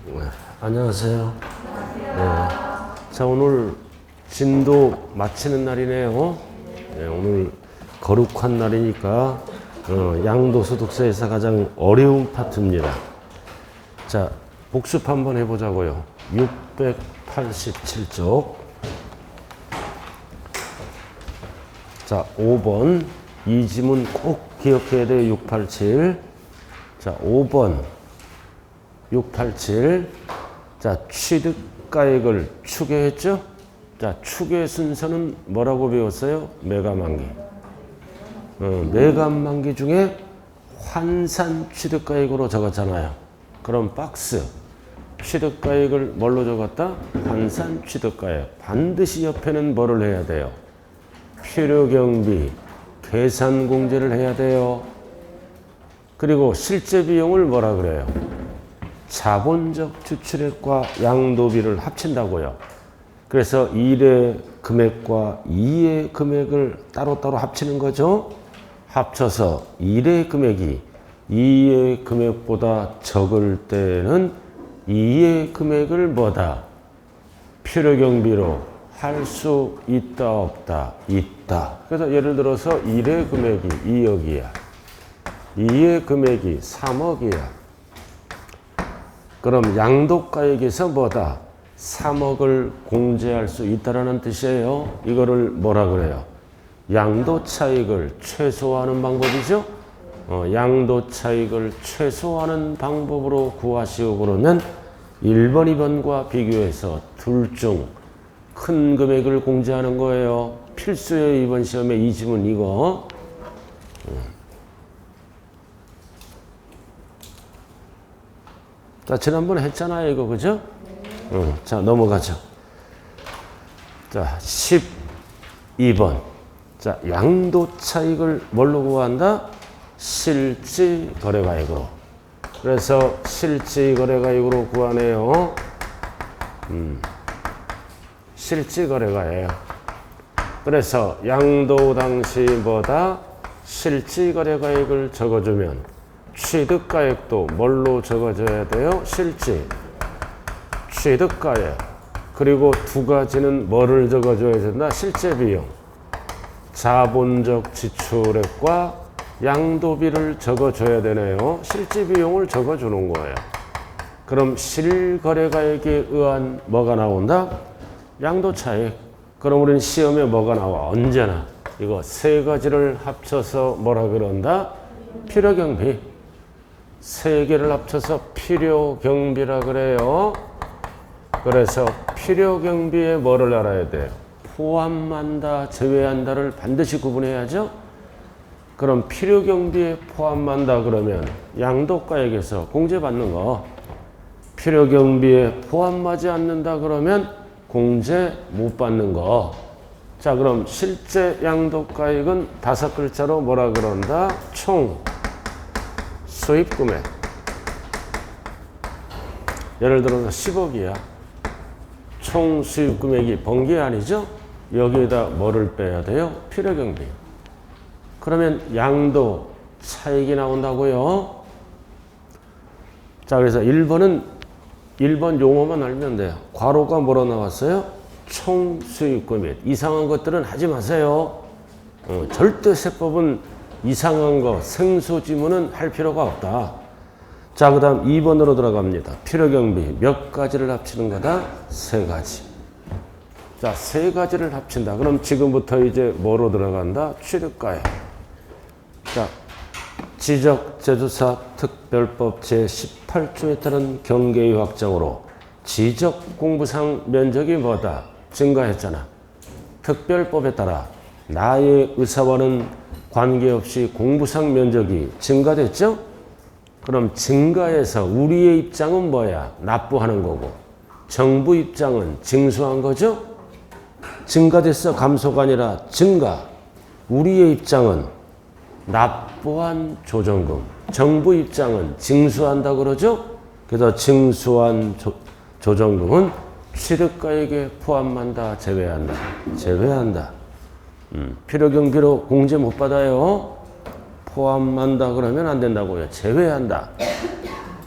네, 안녕하세요. 네. 자, 오늘 진도 마치는 날이네요. 네, 오늘 거룩한 날이니까 양도서 독서에서 가장 어려운 파트입니다. 자, 복습 한번 해보자고요. 687쪽. 자, 5번. 이 지문 꼭 기억해야 돼요. 687. 자, 5번. 687. 자, 취득가액을 추계했죠? 자, 추계 순서는 뭐라고 배웠어요? 매감만기. 매감만기 중에 환산 취득가액으로 적었잖아요. 그럼 박스. 취득가액을 뭘로 적었다? 환산 취득가액. 반드시 옆에는 뭐를 해야 돼요? 필요경비, 계산공제를 해야 돼요. 그리고 실제 비용을 뭐라 그래요? 자본적 추출액과 양도비를 합친다고요. 그래서 1의 금액과 2의 금액을 따로따로 합치는 거죠. 합쳐서 1의 금액이 2의 금액보다 적을 때는 2의 금액을 뭐다? 필요경비로 할 수 있다 없다? 있다. 그래서 예를 들어서 1의 금액이 2억이야. 2의 금액이 3억이야. 그럼 양도가액에서 뭐다? 3억을 공제할 수 있다라는 뜻이에요. 이거를 뭐라 그래요? 양도차익을 최소화하는 방법이죠. 양도차익을 최소화하는 방법으로 구하시오 그러면 1번, 2번과 비교해서 둘 중 큰 금액을 공제하는 거예요. 필수예요. 이번 시험에 이 지문 이거. 자, 지난번에 했잖아요. 이거, 그죠? 자, 넘어가죠. 자, 12번. 자, 양도차익을 뭘로 구한다? 실지거래가액으로. 그래서 실지거래가액으로 구하네요. 실지거래가액. 그래서 양도 당시 뭐다? 실지거래가액을 적어주면 취득가액도 뭘로 적어줘야 돼요? 실지. 취득가액. 그리고 두 가지는 뭐를 적어줘야 된다? 실제 비용. 자본적 지출액과 양도비를 적어줘야 되네요. 실제 비용을 적어주는 거예요. 그럼 실거래가액에 의한 뭐가 나온다? 양도차익. 그럼 우리는 시험에 뭐가 나와? 언제나. 이거 세 가지를 합쳐서 뭐라 그런다? 필요경비. 세 개를 합쳐서 필요경비라 그래요. 그래서 필요경비에 뭐를 알아야 돼요? 포함한다, 제외한다를 반드시 구분해야죠. 그럼 필요경비에 포함한다 그러면 양도가액에서 공제받는 거. 필요경비에 포함하지 않는다 그러면 공제 못 받는 거. 자, 그럼 실제 양도가액은 5글자로 뭐라 그런다? 총 수입금액. 예를 들어서 10억이야. 총 수입금액이 번개 아니죠? 여기에다 뭐를 빼야 돼요? 필요경비. 그러면 양도 차익이 나온다고요. 자, 그래서 1번은 1번 용어만 알면 돼요. 괄호가 뭐로 나왔어요? 총 수입금액. 이상한 것들은 하지 마세요. 절대 세법은 이상한 거, 생소지문은 할 필요가 없다. 자, 그 다음 2번으로 들어갑니다. 필요경비 몇 가지를 합치는 거다? 세 가지. 자, 세 가지를 합친다. 그럼 지금부터 이제 뭐로 들어간다? 취득가액. 자, 지적재주사 특별법 제18조에 따른 경계의 확정으로 지적공부상 면적이 뭐다? 증가했잖아. 특별법에 따라 나의 의사와는 관계없이 공부상 면적이 증가됐죠? 그럼 증가해서 우리의 입장은 뭐야? 납부하는 거고 정부 입장은 징수한 거죠? 증가됐어? 감소가 아니라 증가. 우리의 입장은 납부한 조정금. 정부 입장은 징수한다 그러죠? 그래서 징수한 조정금은 취득가액에 포함한다, 제외한다? 제외한다. 필요경비로 공제 못 받아요. 포함한다 그러면 안 된다고요. 제외한다.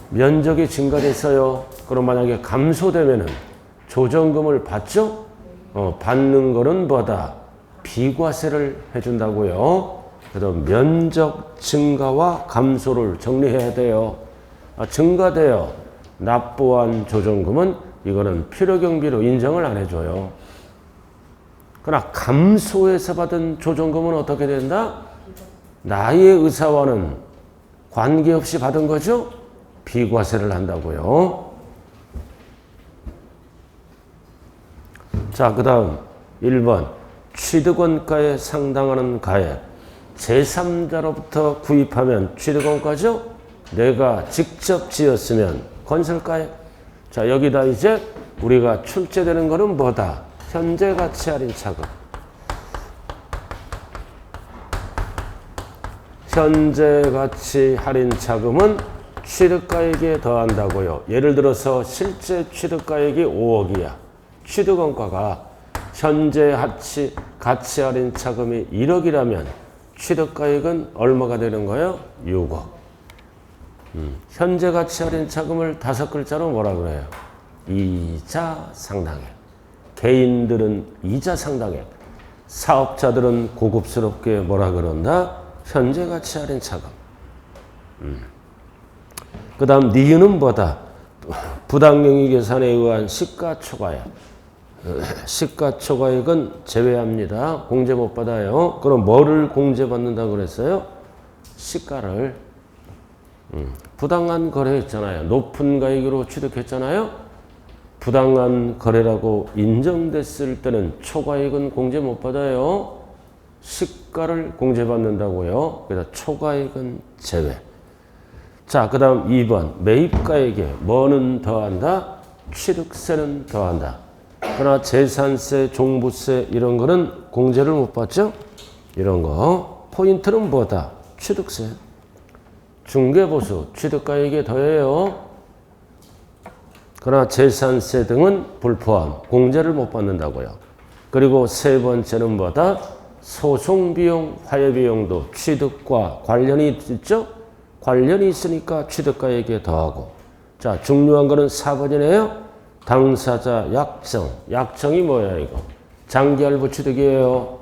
면적이 증가됐어요. 그럼 만약에 감소되면은 조정금을 받죠? 받는 거는 뭐다? 비과세를 해준다고요. 그래서 면적 증가와 감소를 정리해야 돼요. 증가돼요. 납부한 조정금은 이거는 필요경비로 인정을 안 해줘요. 그러나 감소해서 받은 조정금은 어떻게 된다? 나의 의사와는 관계없이 받은 거죠? 비과세를 한다고요. 자, 그 다음 1번 취득원가에 상당하는 가액 제3자로부터 구입하면 취득원가죠? 내가 직접 지었으면 건설가액. 자, 여기다 이제 우리가 출제되는 거는 뭐다? 현재 가치 할인 차금. 현재 가치 할인 차금은 취득가액에 더한다고요. 예를 들어서 실제 취득가액이 5억이야. 취득원가가 현재 가치 할인 차금이 1억이라면 취득가액은 얼마가 되는 거예요? 6억. 현재 가치 할인 차금을 5글자로 뭐라 그래요? 이자 상당액. 개인들은 이자 상당액. 사업자들은 고급스럽게 뭐라 그런다? 현재 가치 할인 차금. 그 다음 니은은 뭐다? 부당영위 계산에 의한 시가초과액. 시가초과액은 제외합니다. 공제 못 받아요. 그럼 뭐를 공제받는다고 그랬어요? 시가를. 부당한 거래 있잖아요. 높은 가액으로 취득했잖아요. 부당한 거래라고 인정됐을 때는 초과액은 공제 못 받아요. 시가를 공제받는다고요. 그래서 초과액은 제외. 자, 그 다음 2번 매입가액에 뭐는 더한다? 취득세는 더한다. 그러나 재산세, 종부세 이런 거는 공제를 못 받죠? 이런 거. 포인트는 뭐다? 취득세. 중개보수, 취득가액에 더해요. 그러나 재산세 등은 불포함, 공제를 못 받는다고요. 그리고 세 번째는 뭐다? 소송비용, 화해비용도 취득과 관련이 있죠? 관련이 있으니까 취득가액에 더하고. 자, 중요한 거는 4번이네요. 당사자 약정. 약정이 뭐야 이거? 장기할부 취득이에요.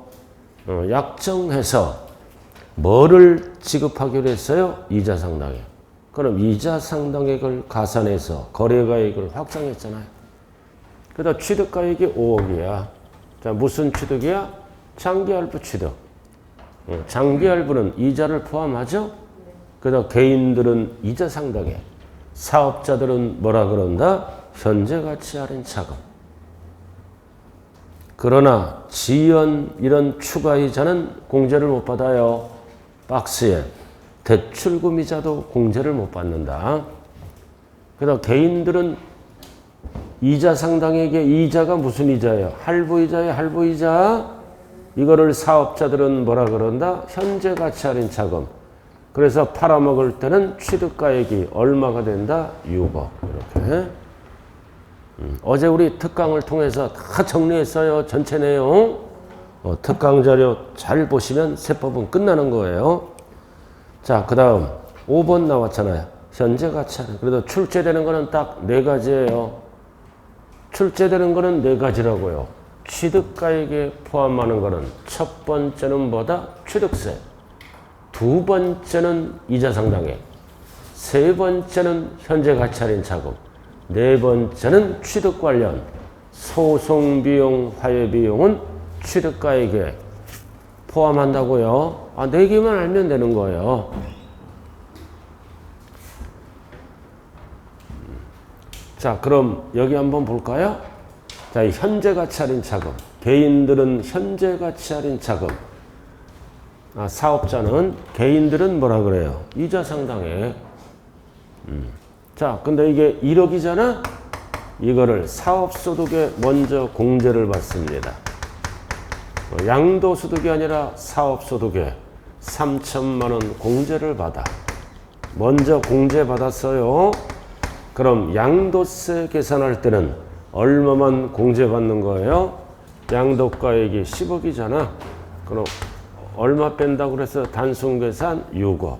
약정해서 뭐를 지급하기로 했어요? 이자 상당액. 그럼 이자 상당액을 가산해서 거래가액을 확정했잖아요. 그래서 취득가액이 5억이야. 자, 무슨 취득이야? 장기할부 취득. 장기할부는 이자를 포함하죠? 그래서 개인들은 이자 상당액, 사업자들은 뭐라 그런다? 현재 가치 할인 차금. 그러나 지연 이런 추가 이자는 공제를 못 받아요. 박스에 대출금 이자도 공제를 못 받는다. 그래서 개인들은 이자 상당액의 이자가 무슨 이자예요? 할부 이자예요, 할부 이자. 이거를 사업자들은 뭐라 그런다? 현재 가치 할인 차금. 그래서 팔아먹을 때는 취득가액이 얼마가 된다? 6억. 이렇게. 어제 우리 특강을 통해서 다 정리했어요. 전체 내용. 특강 자료 잘 보시면 세법은 끝나는 거예요. 자, 그 다음 5번 나왔잖아요. 현재 가치 할인. 그래도 출제되는 거는 딱 4가지예요. 출제되는 거는 4가지라고요. 취득가액에 포함하는 거는 첫 번째는 뭐다? 취득세. 두 번째는 이자 상당액. 세 번째는 현재 가치 할인 차금. 네 번째는 취득 관련. 소송비용, 화해비용은 취득가액에 포함한다고요. 4개만 알면 되는 거예요. 자, 그럼 여기 한번 볼까요? 자, 이 현재 가치 할인 차금. 개인들은 현재 가치 할인 차금. 사업자는, 개인들은 뭐라 그래요? 이자 상당액. 자, 근데 이게 1억이잖아? 이거를 사업소득에 먼저 공제를 받습니다. 양도소득이 아니라 사업소득에 3천만 원 공제를 받아. 먼저 공제받았어요. 그럼 양도세 계산할 때는 얼마만 공제받는 거예요? 양도가액이 10억이잖아. 그럼 얼마 뺀다고 그래서 단순 계산 6억.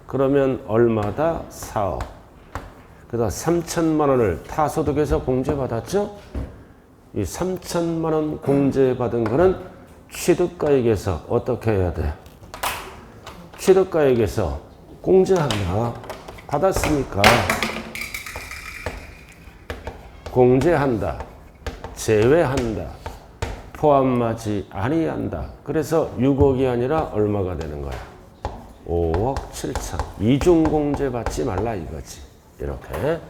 그러면 얼마다? 4억. 그래서 3천만 원을 타소득에서 공제받았죠? 이 3천만 원 공제받은 거는 취득가액에서 어떻게 해야 돼? 취득가액에서 공제한다. 받았으니까 공제한다. 제외한다. 포함하지 아니한다. 그래서 6억이 아니라 얼마가 되는 거야? 5억 7천. 이중공제 받지 말라 이거지. 이렇게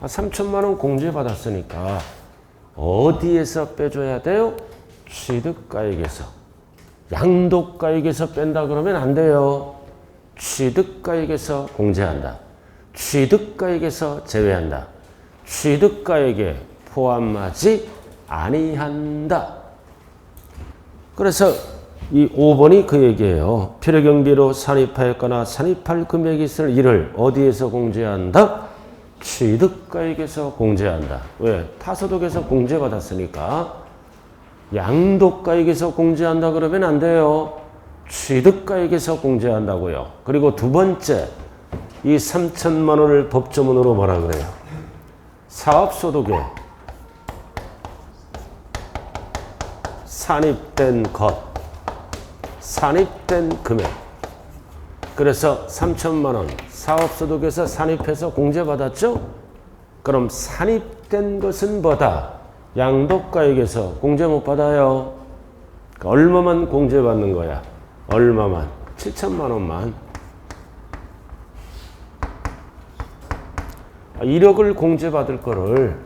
3천만 원 공제 받았으니까 어디에서 빼줘야 돼요? 취득가액에서. 양도가액에서 뺀다 그러면 안 돼요. 취득가액에서 공제한다. 취득가액에서 제외한다. 취득가액에 포함하지 아니한다. 그래서 이 5번이 그 얘기예요. 필요경비로 산입하였거나 산입할 금액이 있을 이를 어디에서 공제한다? 취득가액에서 공제한다. 왜? 타소득에서 공제받았으니까. 양도가액에서 공제한다 그러면 안 돼요. 취득가액에서 공제한다고요. 그리고 두 번째, 이 3천만 원을 법조문으로 뭐라 그래요? 사업소득에 산입된 것, 산입된 금액. 그래서 3천만 원 사업소득에서 산입해서 공제받았죠? 그럼 산입된 것은 뭐다? 양도가액에서 공제 못 받아요. 그러니까 얼마만 공제받는 거야? 얼마만? 7천만 원만. 1억을 공제받을 거를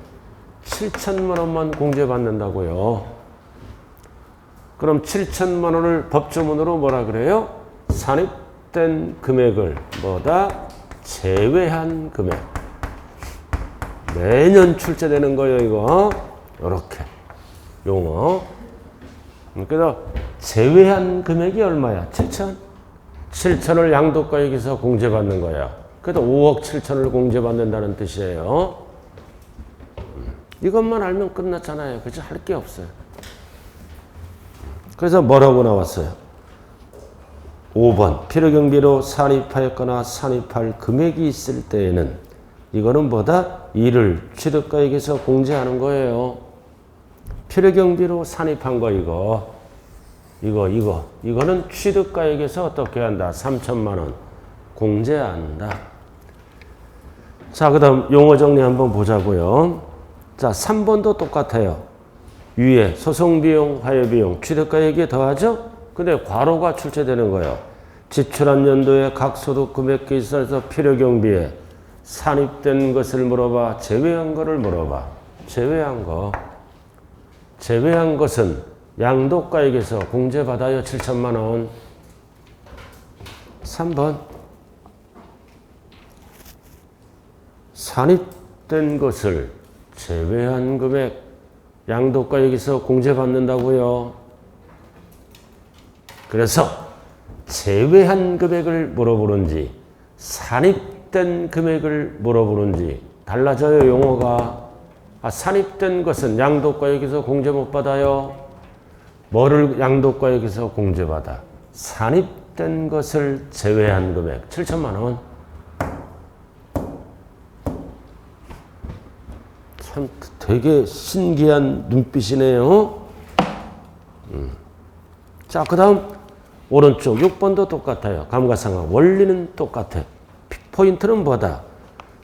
7천만 원만 공제받는다고요. 그럼 7천만 원을 법조문으로 뭐라 그래요? 산입된 금액을 뭐다? 제외한 금액. 매년 출제되는 거예요, 이거. 요렇게. 용어. 그래서 제외한 금액이 얼마야? 7천? 7천을 양도가액에서 공제받는 거야. 그래도 5억 7천을 공제받는다는 뜻이에요. 이것만 알면 끝났잖아요. 그치? 할 게 없어요. 그래서 뭐라고 나왔어요? 5번. 필요경비로 산입하였거나 산입할 금액이 있을 때에는 이거는 뭐다? 이를 취득가액에서 공제하는 거예요. 필요경비로 산입한 거 이거는 취득가액에서 어떻게 한다? 3천만 원 공제한다. 자, 그 다음 용어 정리 한번 보자고요. 자, 3번도 똑같아요. 위에 소송비용, 화해비용, 취득가액에 더하죠? 근데 괄호가 출제되는 거예요. 지출한 연도에 각 소득 금액에 있어서 필요경비에 산입된 것을 물어봐. 제외한 거를 물어봐. 제외한 거. 제외한 것은 양도가액에서 공제받아요. 7천만 원. 3번. 산입된 것을 제외한 금액 양도가액에서 공제받는다고요. 그래서 제외한 금액을 물어보는지 산입된 금액을 물어보는지 달라져요. 용어가. 산입된 것은 양도가액에서 공제 못 받아요. 뭐를 양도가액에서 공제받아? 산입된 것을 제외한 금액 7천만 원. 참 되게 신기한 눈빛이네요. 자, 그 다음 오른쪽 6번도 똑같아요. 감가상각 원리는 똑같아. 포인트는 뭐다?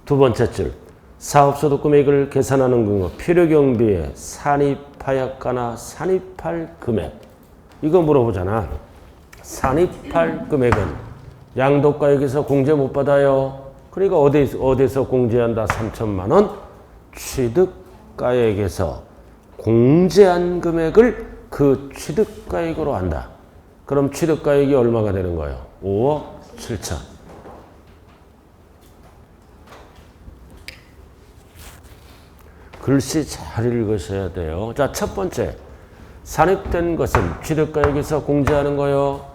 두 번째 줄. 사업소득 금액을 계산하는 경우 필요경비에 산입하였거나 산입할 금액. 이거 물어보잖아. 산입할 금액은 양도가액에서 공제 못 받아요. 그러니까 어디서 공제한다? 3천만 원. 취득가액에서 공제한 금액을 그 취득가액으로 한다. 그럼 취득가액이 얼마가 되는 거예요? 5억 7천. 글씨 잘 읽으셔야 돼요. 자, 첫 번째. 산입된 것은 취득가액에서 공제하는 거요.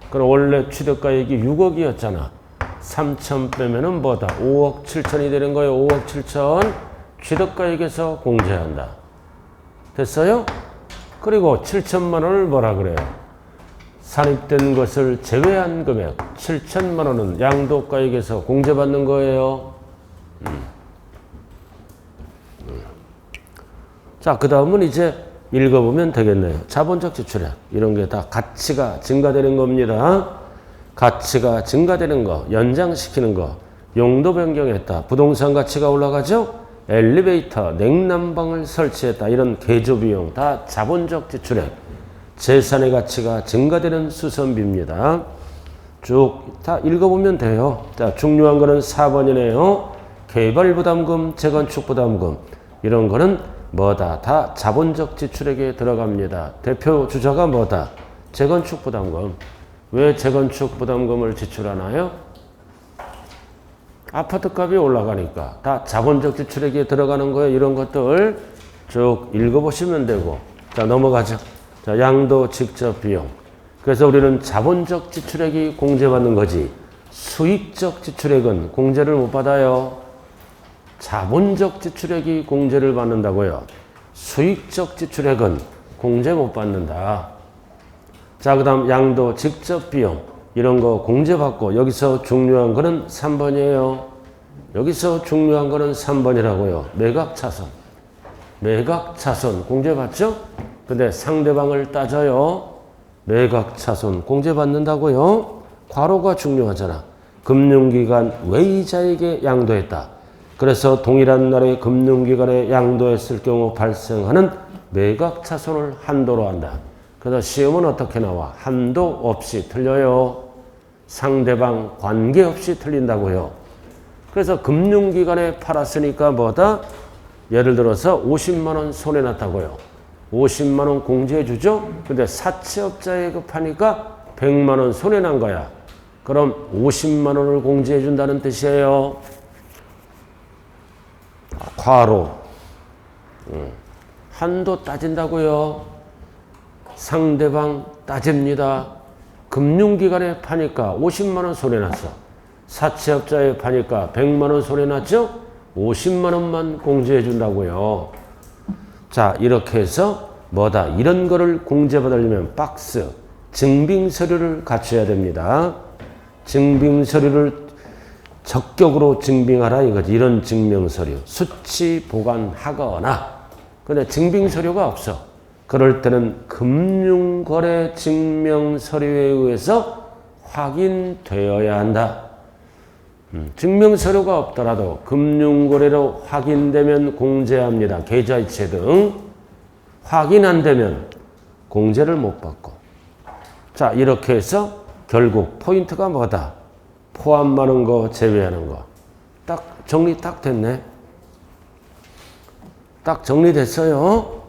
그럼 원래 취득가액이 6억이었잖아. 3천 빼면은 뭐다? 5억 7천이 되는 거예요. 5억 7천. 취득가액에서 공제한다. 됐어요? 그리고 7천만 원을 뭐라 그래요? 산입된 것을 제외한 금액 7천만 원은 양도가액에서 공제받는 거예요. 자, 그 다음은 이제 읽어보면 되겠네요. 자본적 지출액. 이런 게 다 가치가 증가되는 겁니다. 가치가 증가되는 거, 연장시키는 거, 용도 변경했다. 부동산 가치가 올라가죠? 엘리베이터, 냉난방을 설치했다. 이런 개조 비용 다 자본적 지출액. 재산의 가치가 증가되는 수선비입니다. 쭉 다 읽어보면 돼요. 자, 중요한 거는 4번이네요. 개발부담금, 재건축부담금. 이런 거는 뭐다? 다 자본적 지출액에 들어갑니다. 대표 주자가 뭐다? 재건축부담금. 왜 재건축부담금을 지출하나요? 아파트값이 올라가니까 다 자본적 지출액에 들어가는 거예요. 이런 것들 쭉 읽어보시면 되고. 자, 넘어가죠. 자, 양도 직접 비용. 그래서 우리는 자본적 지출액이 공제받는 거지 수익적 지출액은 공제를 못 받아요. 자본적 지출액이 공제를 받는다고요. 수익적 지출액은 공제 못 받는다. 자, 그 다음 양도 직접 비용. 이런 거 공제받고 여기서 중요한 거는 3번이에요. 여기서 중요한 거는 3번이라고요. 매각차손. 매각차손 공제받죠? 근데 상대방을 따져요. 매각차손 공제받는다고요. 과로가 중요하잖아. 금융기관 외이자에게 양도했다. 그래서 동일한 날에 금융기관에 양도했을 경우 발생하는 매각차손을 한도로 한다. 그래서 시험은 어떻게 나와? 한도 없이 틀려요. 상대방 관계없이 틀린다고요. 그래서 금융기관에 팔았으니까 뭐다? 예를 들어서 50만 원 손해났다고요. 50만 원 공제해 주죠? 근데 사채업자에 급하니까 100만 원 손해난 거야. 그럼 50만 원을 공제해 준다는 뜻이에요. 과로. 한도 따진다고요. 상대방 따집니다. 금융기관에 파니까 50만 원 손해났어. 사채업자에 파니까 100만 원 손해났죠? 50만 원만 공제해 준다고요. 자, 이렇게 해서 뭐다? 이런 거를 공제받으려면 박스, 증빙서류를 갖춰야 됩니다. 증빙서류를 적격으로 증빙하라 이거지. 이런 증명서류. 수치 보관하거나. 근데 증빙서류가 없어. 그럴 때는 금융거래 증명서류에 의해서 확인되어야 한다. 증명서류가 없더라도 금융거래로 확인되면 공제합니다. 계좌이체 등. 확인 안 되면 공제를 못 받고. 자, 이렇게 해서 결국 포인트가 뭐다? 포함하는 거, 제외하는 거. 딱 정리 딱 됐네. 딱 정리됐어요.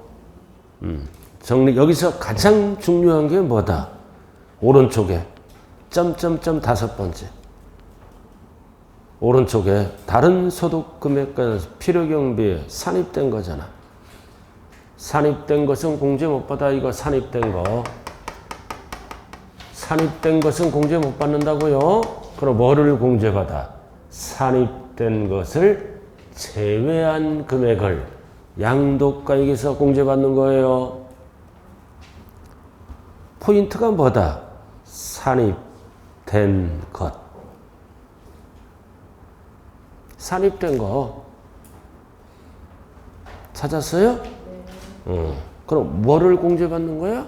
정리. 여기서 가장 중요한 게 뭐다? 오른쪽에 점점점 5번째. 오른쪽에 다른 소득 금액과 필요경비에 산입된 거잖아. 산입된 것은 공제 못 받아. 이거 산입된 거. 산입된 것은 공제 못 받는다고요? 그럼 뭐를 공제받아? 산입된 것을 제외한 금액을 양도가액에서 공제받는 거예요. 포인트가 뭐다? 산입된 것. 산입된 거 찾았어요? 그럼 뭐를 공제받는 거야?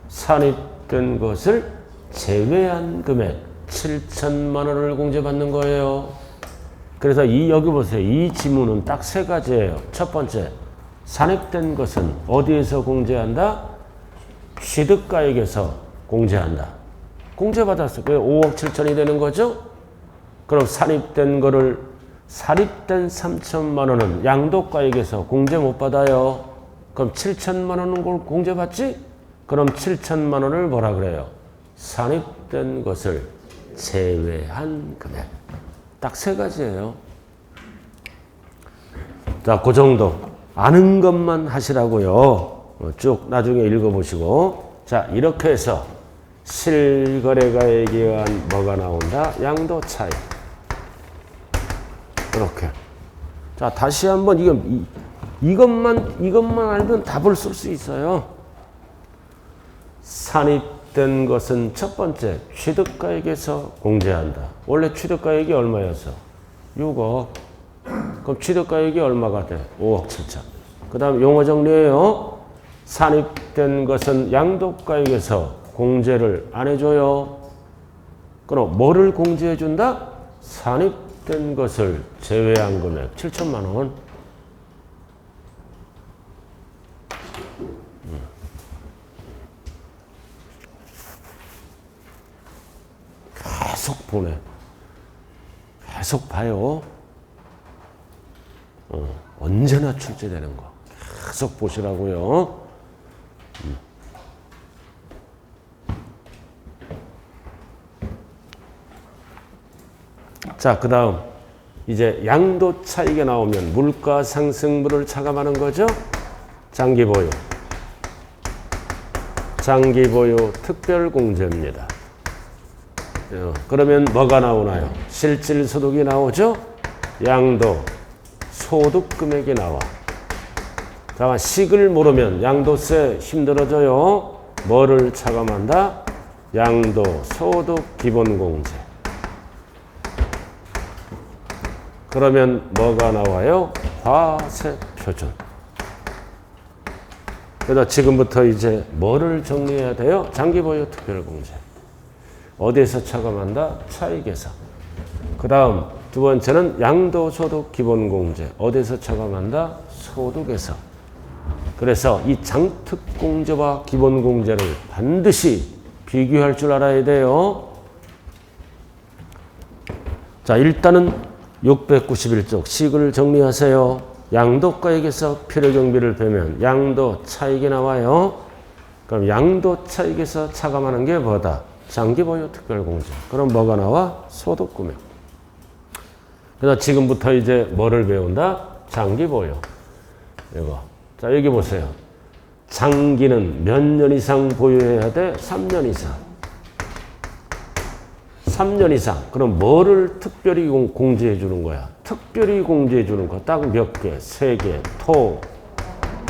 산입된 것을 제외한 금액 7천만 원을 공제받는 거예요. 그래서 여기 보세요. 이 지문은 딱 3가지예요. 첫 번째, 산입된 것은 어디에서 공제한다? 취득가액에서 공제한다. 공제받았어. 그게 5억 7천이 되는 거죠? 그럼 산입된 거를 산입된 3천만 원은 양도가액에서 공제 못 받아요. 그럼 7천만 원은 공제받지? 그럼 7천만 원을 뭐라 그래요? 산입된 것을 제외한 금액. 딱 3가지예요. 자, 그 정도. 아는 것만 하시라고요. 쭉 나중에 읽어보시고. 자, 이렇게 해서 실거래가액에 의한 뭐가 나온다? 양도 차익. 이렇게. 자, 다시 한번 이것만 알면 답을 쓸 수 있어요. 산입된 것은 첫 번째, 취득가액에서 공제한다. 원래 취득가액이 얼마였어? 6억. 그럼 취득가액이 얼마가 돼? 5억 7천. 그 다음 용어 정리해요. 산입된 것은 양도가액에서 공제를 안 해줘요. 그럼 뭐를 공제해준다? 산입된 것을 제외한 금액 7천만 원. 계속 보내. 계속 봐요. 언제나 출제되는 거. 계속 보시라고요. 자, 그 다음 이제 양도 차익이 나오면 물가 상승분을 차감하는 거죠. 장기보유. 장기보유 특별공제입니다. 그러면 뭐가 나오나요? 실질소득이 나오죠. 양도 소득금액이 나와. 자, 식을 모르면 양도세 힘들어져요. 뭐를 차감한다? 양도 소득 기본공제. 그러면 뭐가 나와요? 과세표준. 그래서 지금부터 이제 뭐를 정리해야 돼요? 장기보유 특별공제. 어디에서 차감한다? 차익에서. 그 다음 두 번째는 양도소득 기본공제. 어디에서 차감한다? 소득에서. 그래서 이 장특공제와 기본공제를 반드시 비교할 줄 알아야 돼요. 자, 일단은 691쪽 식을 정리하세요. 양도가액에서 필요경비를 빼면 양도 차익이 나와요. 그럼 양도 차익에서 차감하는 게 뭐다? 장기보유 특별공제. 그럼 뭐가 나와? 소득금액. 그래서 지금부터 이제 뭐를 배운다? 장기보유. 이거. 자, 여기 보세요. 장기는 몇 년 이상 보유해야 돼? 3년 이상. 3년 이상. 그럼 뭐를 특별히 공제해 주는 거야? 특별히 공제해 주는 거 딱 몇 개? 3개. 토,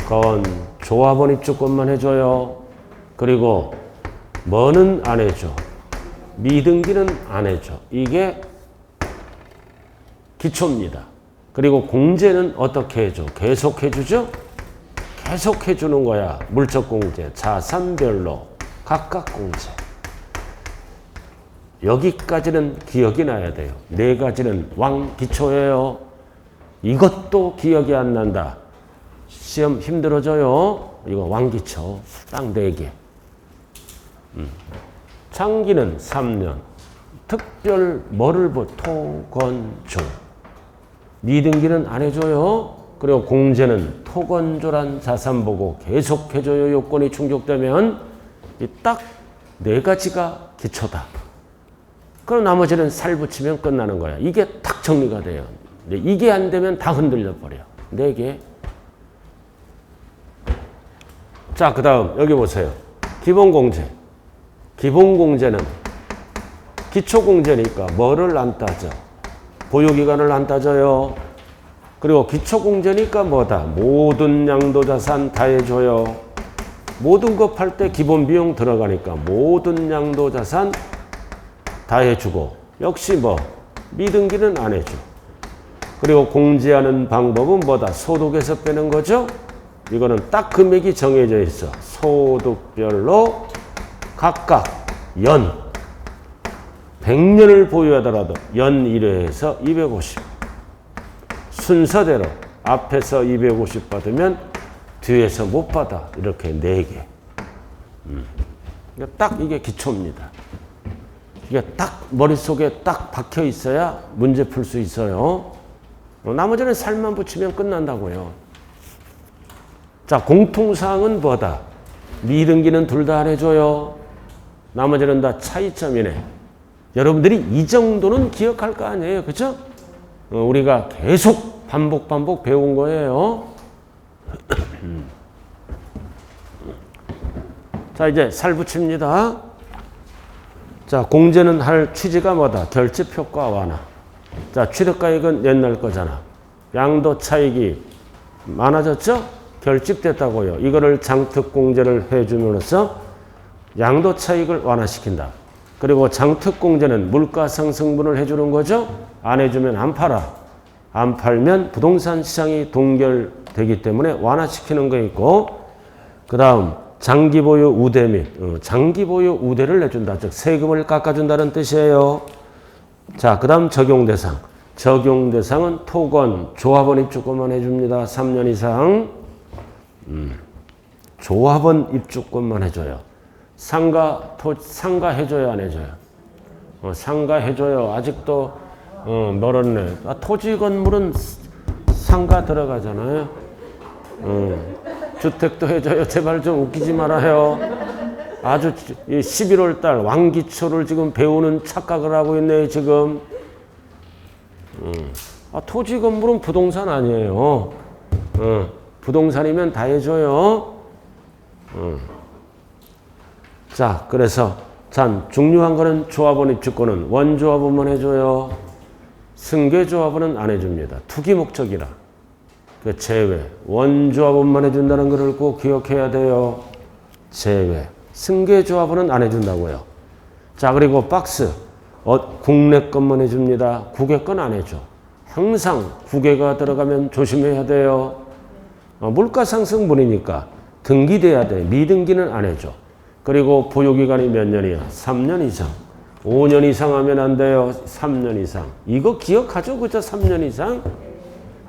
건, 조합원 입주권만 해줘요. 그리고 뭐는 안 해줘? 미등기는 안 해줘. 이게 기초입니다. 그리고 공제는 어떻게 해줘? 계속 해주죠? 계속 해주는 거야. 물적 공제, 자산별로 각각 공제. 여기까지는 기억이 나야 돼요. 4가지는 왕기초예요. 이것도 기억이 안 난다. 시험 힘들어져요. 이거 왕기초. 딱 4개. 장기는 3년. 특별 뭐를 토건조. 미등기는 안 해줘요. 그리고 공제는 토건조란 자산 보고 계속 해줘요. 요건이 충족되면 이 딱 4가지가 기초다. 그럼 나머지는 살 붙이면 끝나는 거야. 이게 딱 정리가 돼요. 이게 안 되면 다 흔들려 버려. 4개. 자, 그 다음 여기 보세요. 기본공제. 기본공제는 기초공제니까 뭐를 안 따져? 보유기간을 안 따져요. 그리고 기초공제니까 뭐다? 모든 양도자산 다 해줘요. 모든 거 팔 때 기본비용 들어가니까 모든 양도자산 다 해주고, 역시 뭐 미등기는 안 해줘. 그리고 공제하는 방법은 뭐다? 소득에서 빼는 거죠. 이거는 딱 금액이 정해져 있어. 소득별로 각각 연 100년을 보유하더라도 연 1회에서 250. 순서대로 앞에서 250 받으면 뒤에서 못 받아. 이렇게 4개. 딱 이게 기초입니다. 이게 딱 머릿속에 딱 박혀 있어야 문제 풀 수 있어요. 나머지는 살만 붙이면 끝난다고요. 자, 공통사항은 뭐다? 미등기는 둘 다 안 해줘요. 나머지는 다 차이점이네. 여러분들이 이 정도는 기억할 거 아니에요. 그죠? 우리가 계속 반복 배운 거예요. 자, 이제 살 붙입니다. 자, 공제는 할 취지가 뭐다? 결집 효과 완화. 자, 취득가액은 옛날 거잖아. 양도 차익이 많아졌죠? 결집됐다고요. 이거를 장특공제를 해줌으로써 양도 차익을 완화시킨다. 그리고 장특공제는 물가 상승분을 해주는 거죠? 안 해주면 안 팔아. 안 팔면 부동산 시장이 동결되기 때문에 완화시키는 거 있고, 그 다음 장기 보유 우대 및 장기 보유 우대를 내준다. 즉 세금을 깎아준다는 뜻이에요. 자, 그 다음 적용 대상. 적용 대상은 토건, 조합원 입주권만 해줍니다. 3년 이상. 조합원 입주권만 해줘요. 상가 해줘요, 안 해줘요? 상가 해줘요. 아직도 멀었네. 토지 건물은 상가 들어가잖아요. 주택도 해줘요. 제발 좀 웃기지 말아요. 아주 11월 달 왕기초를 지금 배우는 착각을 하고 있네요, 지금. 토지 건물은 부동산 아니에요. 부동산이면 다 해줘요. 자, 그래서 참 중요한 거는 조합원 입주권은 원조합원만 해줘요. 승계조합원은 안 해줍니다. 투기 목적이라. 그 제외. 원조합원만 해준다는 것을 꼭 기억해야 돼요. 제외. 승계조합원은 안 해준다고요. 자, 그리고 박스. 국내 것만 해줍니다. 국외 건 안 해줘. 항상 국외가 들어가면 조심해야 돼요. 물가 상승분이니까 등기돼야 돼. 미등기는 안 해줘. 그리고 보유기간이 몇 년이야? 3년 이상. 5년 이상 하면 안 돼요. 3년 이상. 이거 기억하죠? 그죠? 3년 이상?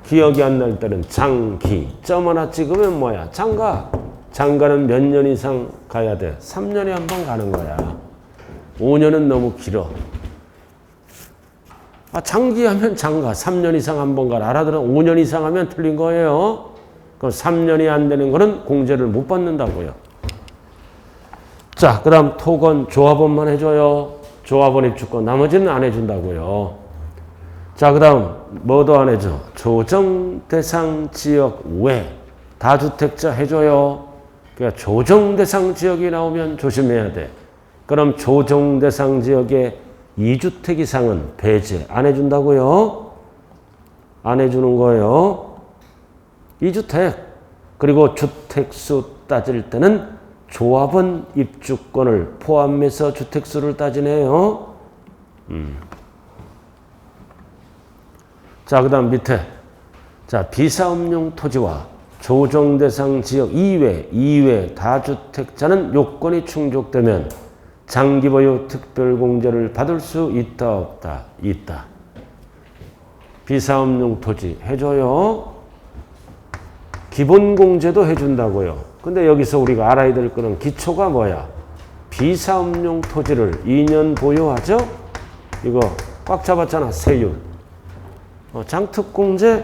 기억이 안 날 때는 장기. 점 하나 찍으면 뭐야? 장가. 장가는 몇 년 이상 가야 돼? 3년에 한 번 가는 거야. 5년은 너무 길어. 장기하면 장가. 3년 이상 한 번 가라. 알아들어? 5년 이상 하면 틀린 거예요. 그럼 3년이 안 되는 거는 공제를 못 받는다고요. 자, 그 다음 토건 조합원만 해줘요. 조합원 입주권. 나머지는 안 해준다고요. 자, 그 다음 뭐도 안 해줘. 조정 대상 지역 외 다주택자 해줘요. 그러니까 조정 대상 지역이 나오면 조심해야 돼. 그럼 조정 대상 지역에 2주택 이상은 배제 안 해준다고요. 안 해주는 거예요. 2주택. 그리고 주택수 따질 때는 조합원 입주권을 포함해서 주택수를 따지네요. 자, 그 다음 밑에. 자, 비사업용 토지와 조정 대상 지역 이외 다주택자는 요건이 충족되면 장기 보유 특별공제를 받을 수 있다, 없다? 있다. 비사업용 토지 해줘요. 기본공제도 해준다고요. 근데 여기서 우리가 알아야 될 거는 기초가 뭐야? 비사업용 토지를 2년 보유하죠? 이거 꽉 잡았잖아, 세율. 장특공제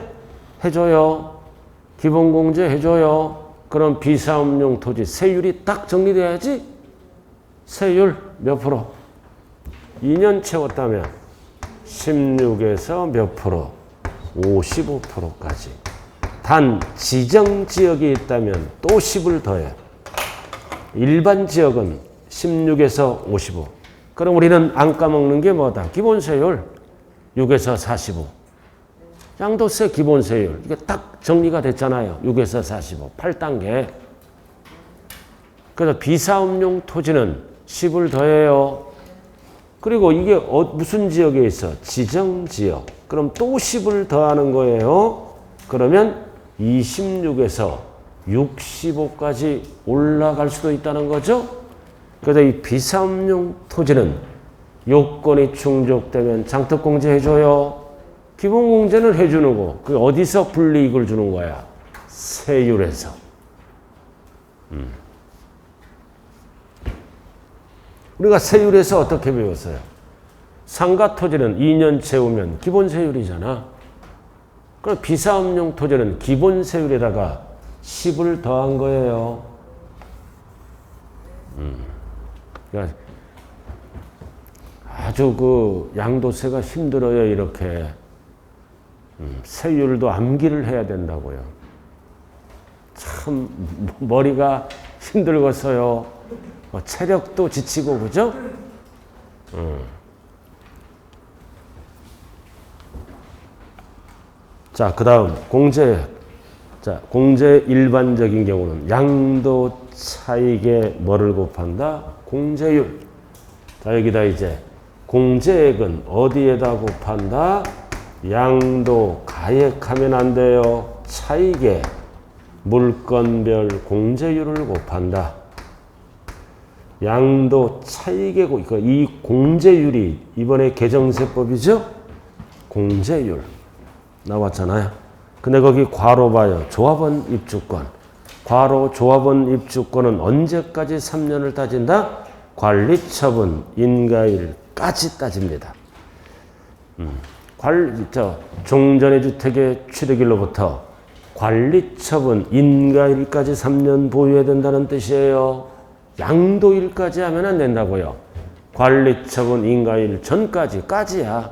해줘요. 기본공제 해줘요. 그럼 비사업용 토지 세율이 딱 정리돼야지. 세율 몇 프로? 2년 채웠다면 16에서 몇 프로? 55%까지. 단 지정 지역이 있다면 또 10을 더해. 일반 지역은 16에서 55. 그럼 우리는 안 까먹는 게 뭐다? 기본세율 6에서 45. 양도세 기본세율. 이게 딱 정리가 됐잖아요. 6에서 45. 8단계. 그래서 비사업용 토지는 10을 더해요. 그리고 이게 무슨 지역에 있어? 지정 지역. 그럼 또 10을 더하는 거예요. 그러면 26에서 65까지 올라갈 수도 있다는 거죠. 그래서 이 비사업용 토지는 요건이 충족되면 장특공제 해줘요. 기본공제는 해주는 거. 그 어디서 불이익을 주는 거야? 세율에서. 우리가 세율에서 어떻게 배웠어요? 상가 토지는 2년 채우면 기본세율이잖아. 그럼 비사업용 토지는 기본세율에다가 10을 더한 거예요. 그러니까 아주 그 양도세가 힘들어요, 이렇게. 세율도 암기를 해야 된다고요. 참 머리가 힘들겠어요. 체력도 지치고, 그죠? 자, 그 다음 공제. 자, 공제 일반적인 경우는 양도 차익에 뭐를 곱한다? 공제율. 자, 여기다 이제 공제액은 어디에다 곱한다? 양도 가액하면 안 돼요. 차익에 물건별 공제율을 곱한다. 양도 차익의 이 공제율이 이번에 개정세법이죠? 공제율 나왔잖아요. 근데 거기 괄호 봐요. 조합원 입주권. 괄호 조합원 입주권은 언제까지 3년을 따진다? 관리처분 인가일까지 따집니다. 종전의 주택의 취득일로부터 관리처분 인가일까지 3년 보유해야 된다는 뜻이에요. 양도일까지 하면 안 된다고요. 관리처분 인가일 전까지야.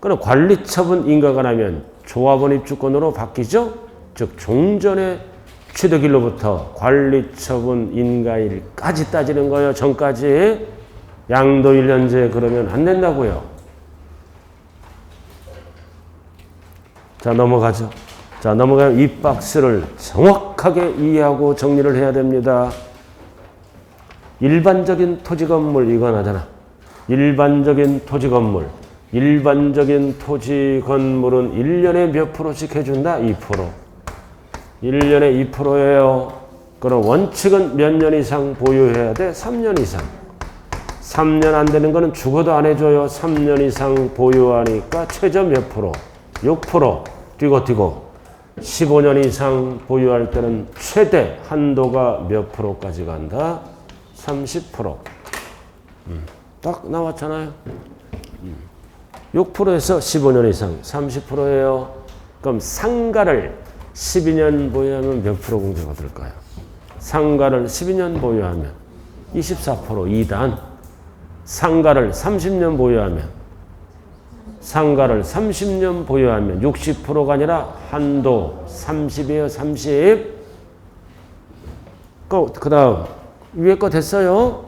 그럼 관리처분 인가가 나면 조합원 입주권으로 바뀌죠? 즉 종전의 취득일로부터 관리처분 인가일까지 따지는 거예요. 전까지. 양도일 현재 그러면 안 된다고요. 자, 넘어가죠. 자, 넘어가면 이 박스를 정확하게 이해하고 정리를 해야 됩니다. 일반적인 토지 건물 이건 하잖아. 일반적인 토지 건물. 일반적인 토지 건물은 1년에 몇 프로씩 해준다? 2%. 1년에 2%예요. 그럼 원칙은 몇 년 이상 보유해야 돼? 3년 이상. 3년 안 되는 거는 죽어도 안 해줘요. 3년 이상 보유하니까 최저 몇 프로? 6%. 뛰고 15년 이상 보유할 때는 최대 한도가 몇 프로까지 간다? 30%. 딱 나왔잖아요. 6%에서 15년 이상 30%예요. 그럼 상가를 12년 보유하면 몇 프로 공제받을까요? 상가를 12년 보유하면 24% 2단. 상가를 30년 보유하면 60%가 아니라 한도 30이에요. 30. 그 다음 위에 거 됐어요.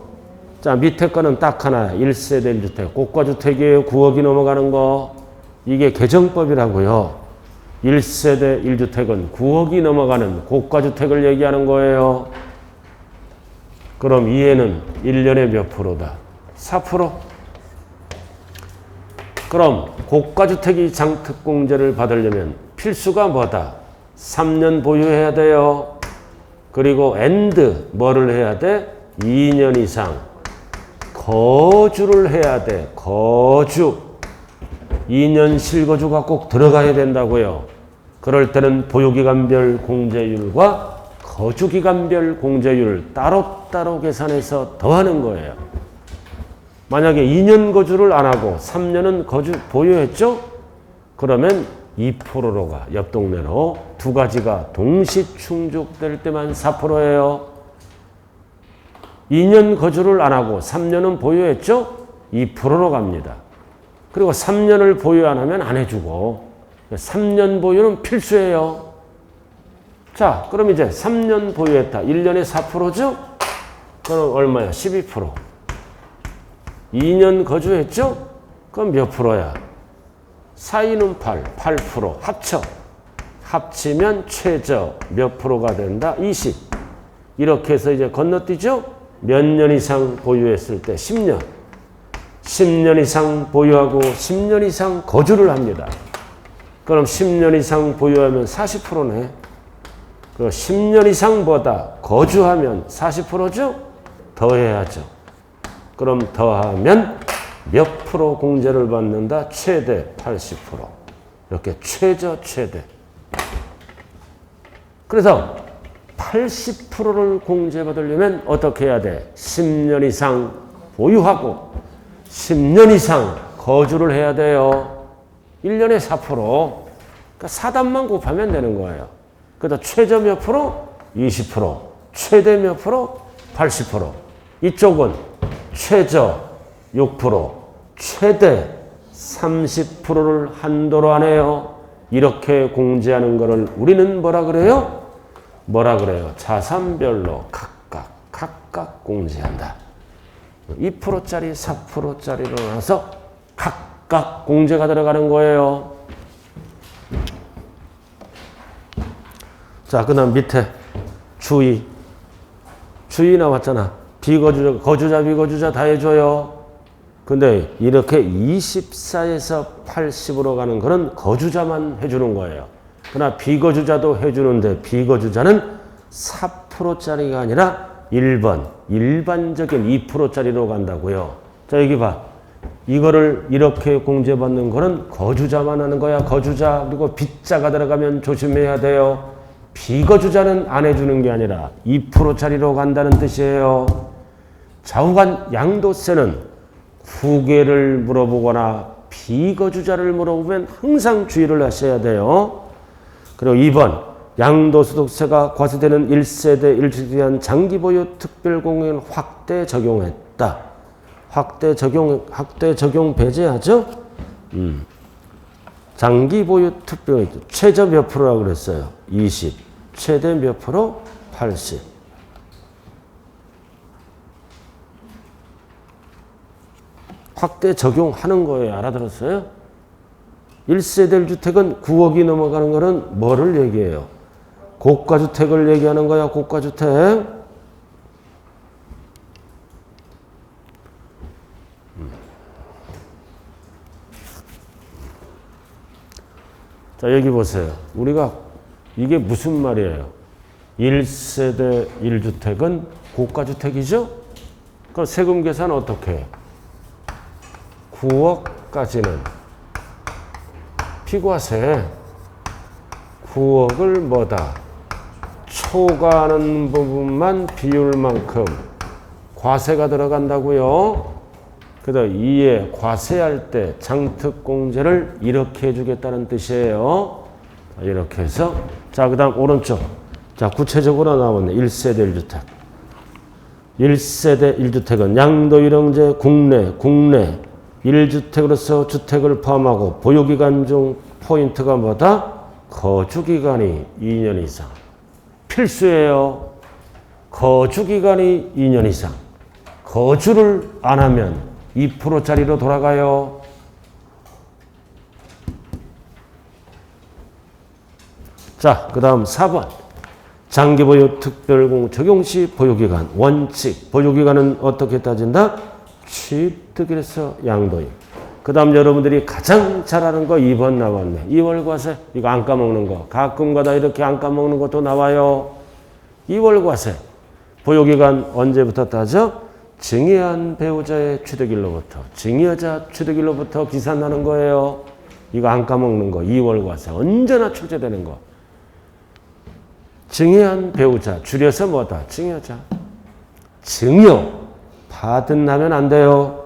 자, 밑에 거는 딱 하나. 1세대 1주택. 고가주택이에요. 9억이 넘어가는 거. 이게 개정법이라고요. 1세대 1주택은 9억이 넘어가는 고가주택을 얘기하는 거예요. 그럼 이해는 1년에 몇 프로다? 4%. 그럼 고가주택이 장특공제를 받으려면 필수가 뭐다? 3년 보유해야 돼요. 그리고 뭐를 해야 돼? 2년 이상 거주를 해야 돼. 거주. 2년 실거주가 꼭 들어가야 된다고요. 그럴 때는 보유기간별 공제율과 거주기간별 공제율을 따로따로 계산해서 더하는 거예요. 만약에 2년 거주를 안 하고 3년은 보유했죠? 그러면 2%로 가. 옆 동네로. 두 가지가 동시 충족될 때만 4%예요. 2년 거주를 안 하고 3년은 보유했죠? 2%로 갑니다. 그리고 3년을 보유 안 하면 안 해주고 3년 보유는 필수예요. 자, 그럼 이제 3년 보유했다. 1년에 4%죠? 그럼 얼마야? 12%. 2년 거주했죠? 그럼 몇 프로야? 4, 2는 8% 합치면 최저 몇 프로가 된다? 20. 이렇게 해서 이제 건너뛰죠? 몇 년 이상 보유했을 때 10년. 10년 이상 보유하고 10년 이상 거주를 합니다. 그럼 10년 이상 보유하면 40%네. 그 10년 이상보다 거주하면 40%죠? 더해야죠. 그럼 더하면 몇 프로 공제를 받는다? 최대 80%. 이렇게 최대. 그래서 80%를 공제받으려면 어떻게 해야 돼? 10년 이상 보유하고 10년 이상 거주를 해야 돼요. 1년에 4%. 그러니까 4단만 곱하면 되는 거예요. 그래서 최저 몇 프로? 20%. 최대 몇 프로? 80%. 이쪽은 최저 6%, 최대 30%를 한도로 하네요. 이렇게 공제하는 거를 우리는 뭐라 그래요? 자산별로 각각 공제한다. 2%짜리, 4%짜리로 나눠서 각각 공제가 들어가는 거예요. 자, 그 다음 밑에 주의 나왔잖아. 거주자, 비거주자 다 해줘요. 근데 이렇게 24에서 80으로 가는 거는 거주자만 해주는 거예요. 그러나 비거주자도 해주는데 비거주자는 4%짜리가 아니라 1번 일반적인 2%짜리로 간다고요. 자 여기 봐. 이거를 이렇게 공제받는 거는 거주자만 하는 거야. 거주자. 그리고 빗자가 들어가면 조심해야 돼요. 비거주자는 안 해주는 게 아니라 2%짜리로 간다는 뜻이에요. 좌우간 양도세는 후계를 물어보거나 비거주자를 물어보면 항상 주의를 하셔야 돼요. 그리고 2번 양도소득세가 과세되는 1세대 1주택에 대한 장기보유 특별공연 확대 적용했다. 확대 적용 배제하죠? 장기보유 특별 최저 몇 프로라고 그랬어요? 20. 최대 몇 프로? 80. 확대 적용하는 거예요. 알아들었어요? 1세대 1주택은 9억이 넘어가는 거는 뭐를 얘기해요? 고가주택을 얘기하는 거야. 고가주택. 자 여기 보세요. 우리가 이게 무슨 말이에요? 1세대 1주택은 고가주택이죠? 그럼 세금 계산 어떻게 해요? 9억까지는 피과세 9억을 뭐다? 초과하는 부분만 비율만큼 과세가 들어간다고요. 그래서 이에 과세할 때 장특공제를 이렇게 해주겠다는 뜻이에요. 이렇게 해서 자 그다음 오른쪽 자 구체적으로 나왔네. 1세대 1주택 1세대 1주택은 양도일형제 국내 1주택으로서 주택을 포함하고 보유기간 중 포인트가 뭐다? 거주기간이 2년 이상. 필수예요. 거주기간이 2년 이상. 거주를 안 하면 2%짜리로 돌아가요. 자, 그 다음 4번. 장기보유 특별공 적용 시 보유기간. 원칙. 보유기간은 어떻게 따진다? 취득일에서 양도임. 그 다음 여러분들이 가장 잘 아는 거 2번 나왔네. 2월과세. 이거 안 까먹는 거. 가끔가다 이렇게 안 까먹는 것도 나와요. 2월과세. 보유기간 언제부터 따져? 증여한 배우자의 취득일로부터. 증여자 취득일로부터 기산하는 거예요. 이거 안 까먹는 거. 2월과세. 언제나 출제되는 거. 증여한 배우자. 줄여서 뭐다? 증여자. 증여. 받은 하면 안 돼요.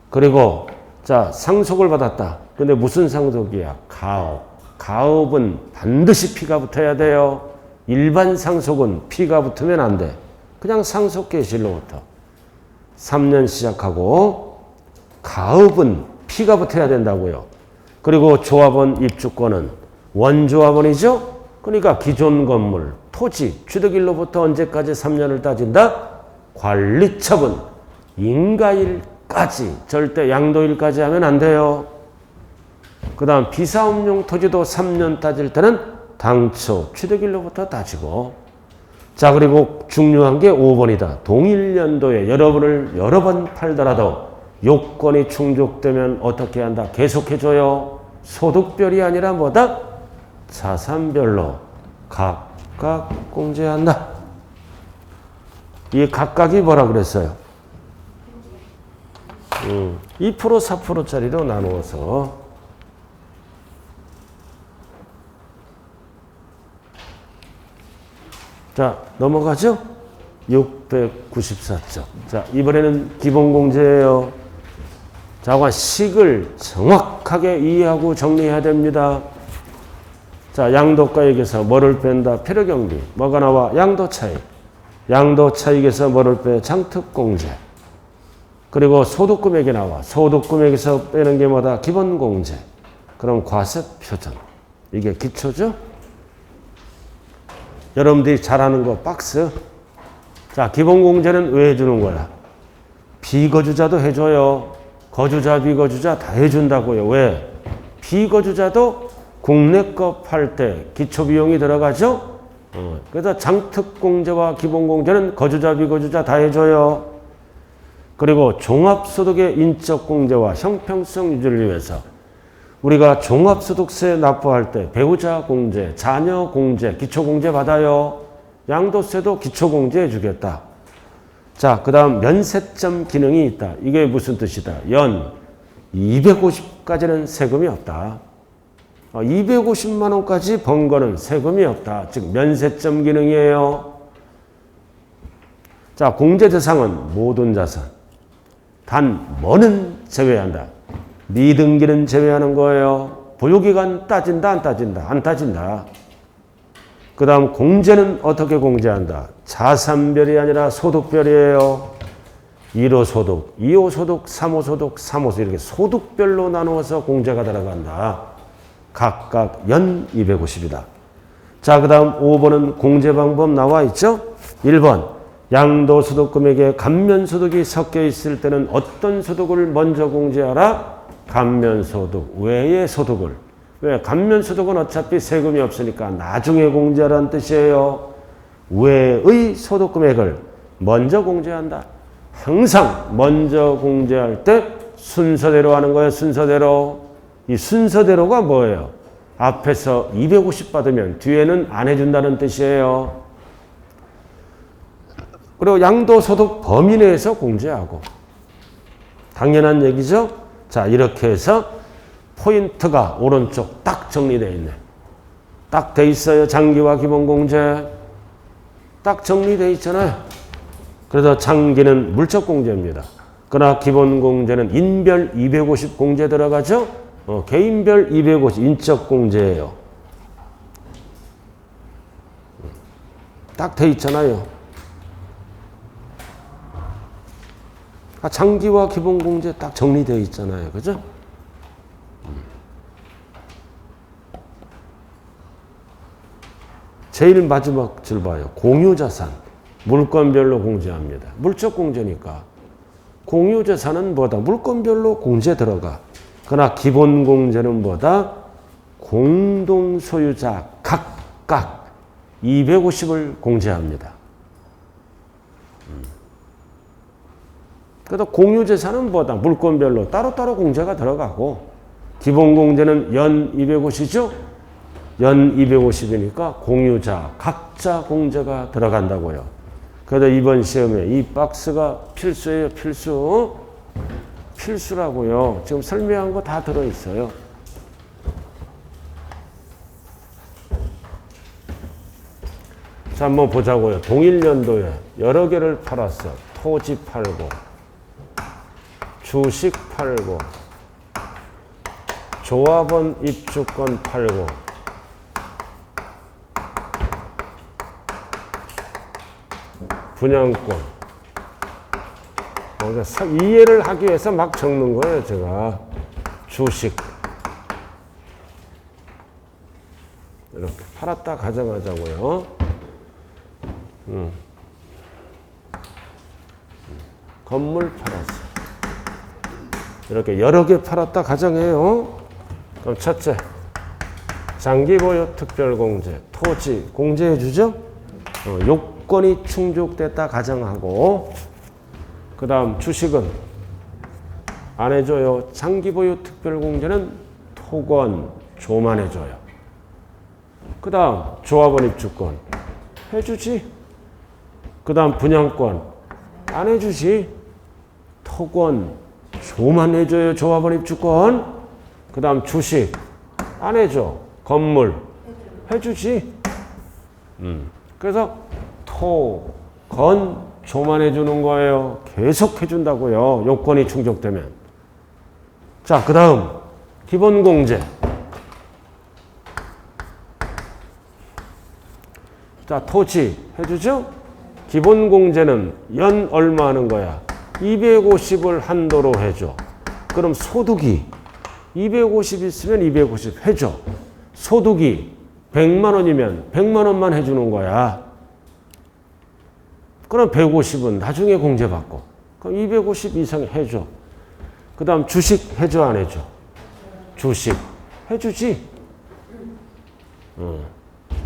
그리고 자 상속을 받았다. 근데 무슨 상속이야? 가업. 가업은 반드시 피가 붙어야 돼요. 일반 상속은 피가 붙으면 안 돼. 그냥 상속계실로부터 3년 시작하고 가업은 피가 붙어야 된다고요. 그리고 조합원 입주권은 원조합원이죠. 그러니까 기존 건물, 토지, 취득일로부터 언제까지 3년을 따진다? 관리처분, 인가일까지, 절대 양도일까지 하면 안 돼요. 그 다음 비사업용 토지도 3년 따질 때는 당초 취득일로부터 따지고. 자 그리고 중요한 게 5번이다. 동일 연도에 여러분을 여러 번 팔더라도 요건이 충족되면 어떻게 한다? 계속해줘요. 소득별이 아니라 뭐다? 자산별로 각각 공제한다. 이 각각이 뭐라 그랬어요? 2% 4%짜리로 나누어서 자 넘어가죠? 694쪽. 자 이번에는 기본공제예요. 자 식을 정확하게 이해하고 정리해야 됩니다. 자 양도가액에서 뭐를 뺀다? 필요경비. 뭐가 나와? 양도차익. 양도차익에서 뭐를 빼? 장특공제. 그리고 소득금액이 나와. 소득금액에서 빼는 게 뭐다? 기본공제. 그럼 과세표준. 이게 기초죠? 여러분들이 잘하는 거 박스. 자, 기본공제는 왜 해주는 거야? 비거주자도 해줘요. 거주자, 비거주자 다 해준다고요. 왜? 비거주자도 국내 거 팔 때 기초비용이 들어가죠? 그래서 장특공제와 기본공제는 거주자, 비거주자 다 해줘요. 그리고 종합소득의 인적 공제와 형평성 유지를 위해서 우리가 종합소득세 납부할 때 배우자 공제, 자녀 공제, 기초공제 받아요. 양도세도 기초공제 해주겠다. 자, 그 다음 면세점 기능이 있다. 이게 무슨 뜻이다? 연 250까지는 세금이 없다. 250만 원까지 번 거는 세금이 없다. 즉 면세점 기능이에요. 자, 공제 대상은 모든 자산. 단 뭐는 제외한다. 미등기는 제외하는 거예요. 보유기간 따진다, 안 따진다? 안 따진다. 그 다음 공제는 어떻게 공제한다? 자산별이 아니라 소득별이에요. 1호 소득, 2호 소득, 3호 소득, 3호 소득 이렇게 소득별로 나누어서 공제가 들어간다. 각각 연 250이다. 자, 그 다음 5번은 공제 방법 나와 있죠? 1번 양도소득 금액에 감면소득이 섞여 있을 때는 어떤 소득을 먼저 공제하라? 감면소득 외의 소득을. 왜? 감면소득은 어차피 세금이 없으니까 나중에 공제하라는 뜻이에요. 외의 소득 금액을 먼저 공제한다. 항상 먼저 공제할 때 순서대로 하는 거예요. 순서대로. 이 순서대로가 뭐예요? 앞에서 250 받으면 뒤에는 안 해준다는 뜻이에요. 그리고 양도소득 범위 내에서 공제하고. 당연한 얘기죠? 자, 이렇게 해서 포인트가 오른쪽 딱 정리되어 있네. 딱 돼 있어요. 장기와 기본공제. 딱 정리되어 있잖아요. 그래서 장기는 물적공제입니다. 그러나 기본공제는 인별 250 공제 들어가죠? 개인별 250 인적공제예요. 딱 돼 있잖아요. 장기와 기본공제 딱 정리되어 있잖아요. 그죠? 제일 마지막 줄 봐요. 공유자산. 물건별로 공제합니다. 물적 공제니까. 공유자산은 뭐다? 물건별로 공제 들어가. 그러나 기본공제는 뭐다? 공동소유자 각각 250을 공제합니다. 그래서 공유재산은 뭐다? 물건별로 따로따로 공제가 들어가고 기본공제는 연 250이죠? 연 250이니까 공유자 각자 공제가 들어간다고요. 그래서 이번 시험에 이 박스가 필수예요. 필수. 필수라고요. 지금 설명한 거 다 들어있어요. 자, 한번 보자고요. 동일 연도에 여러 개를 팔았어. 토지 팔고, 주식 팔고, 조합원 입주권 팔고, 분양권. 이해를 하기 위해서 막 적는 거예요, 제가. 주식. 이렇게 팔았다 가정하자고요. 건물 팔았어. 이렇게 여러 개 팔았다 가정해요. 그럼 첫째, 장기보유 특별공제, 토지 공제해주죠? 요건이 충족됐다 가정하고, 그 다음 주식은 안 해줘요. 장기보유 특별공제는 토건, 조만 해줘요. 그 다음 조합원 입주권 해주지. 그 다음 분양권 안 해주지. 토건, 조만 해줘요. 조합원 입주권. 그 다음 주식 안 해줘. 건물 해주지. 그래서 토, 건, 조만 해주는 거예요. 계속 해준다고요. 요건이 충족되면. 자, 그 다음 기본공제. 자, 토지 해주죠? 기본공제는 연 얼마 하는 거야? 250을 한도로 해줘. 그럼 소득이 250 있으면 250 해줘. 소득이 100만 원이면 100만 원만 해주는 거야. 그럼 150은 나중에 공제받고. 그럼 250 이상 해줘. 그 다음 주식 해줘, 안 해줘? 주식 해주지.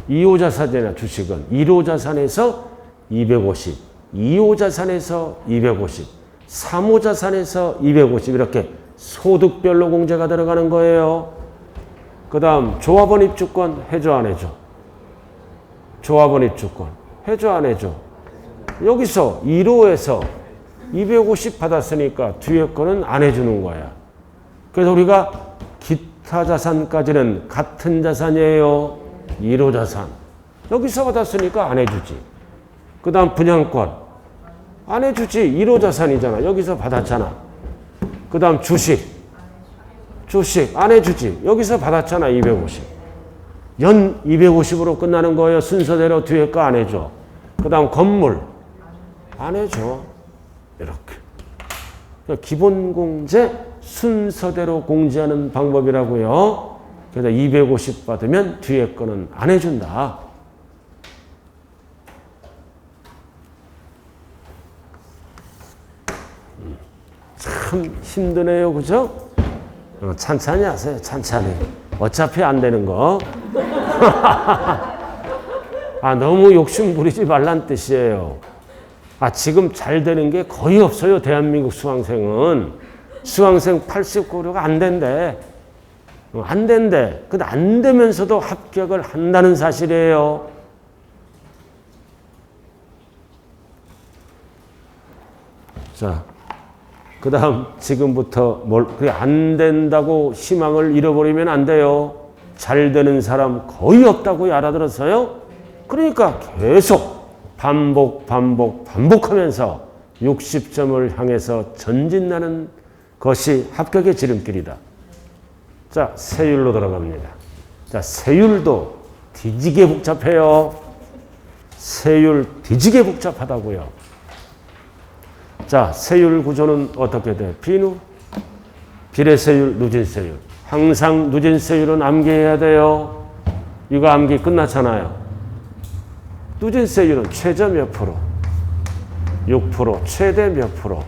2호 자산이나 주식은 1호 자산에서 250, 2호 자산에서 250. 사무자산에서 250 이렇게 소득별로 공제가 들어가는 거예요. 그 다음 조합원 입주권 해줘 안 해줘? 조합원 입주권 해줘 안 해줘? 여기서 1호에서 250 받았으니까 뒤에 거는 안 해주는 거야. 그래서 우리가 기타 자산까지는 같은 자산이에요. 1호 자산. 여기서 받았으니까 안 해주지. 그 다음 분양권 안 해주지. 1호 자산이잖아. 여기서 받았잖아. 그 다음 주식 안 해주지. 여기서 받았잖아. 250. 연 250으로 끝나는 거예요. 순서대로 뒤에 거 안 해줘. 그 다음 건물 안 해줘. 이렇게. 그러니까 기본공제 순서대로 공제하는 방법이라고요. 그래서 250 받으면 뒤에 거는 안 해준다. 참 힘드네요. 그죠? 찬찬히 하세요. 찬찬히. 어차피 안 되는 거. 너무 욕심 부리지 말란 뜻이에요. 지금 잘 되는 게 거의 없어요. 대한민국 수강생은. 수강생 80%가 안 된대. 안 된대. 근데 안 되면서도 합격을 한다는 사실이에요. 자, 그 다음 지금부터 그게 안 된다고 희망을 잃어버리면 안 돼요. 잘 되는 사람 거의 없다고 알아들었어요. 그러니까 계속 반복하면서 60점을 향해서 전진하는 것이 합격의 지름길이다. 자, 세율로 들어갑니다. 자, 세율도 뒤지게 복잡해요. 세율 뒤지게 복잡하다고요. 자, 세율 구조는 어떻게 돼? 비누, 비례세율, 누진세율. 항상 누진세율은 암기해야 돼요. 이거 암기 끝났잖아요. 누진세율은 최저 몇 프로? 6%, 최대 몇 프로?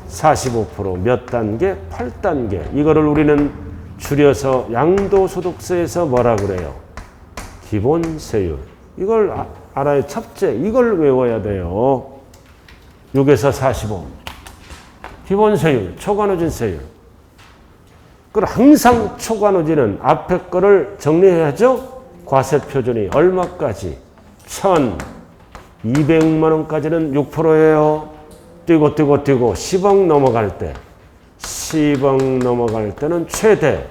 45%, 몇 단계? 8단계. 이거를 우리는 줄여서 양도소득세에서 뭐라 그래요? 기본세율. 이걸 알아야 첫째, 이걸 외워야 돼요. 6에서 45. 기본세율, 초과누진세율. 그럼 항상 초과누진은 앞에 거를 정리해야죠. 과세표준이 얼마까지? 1,200만 원까지는 6%예요. 뛰고 10억 넘어갈 때. 10억 넘어갈 때는 최대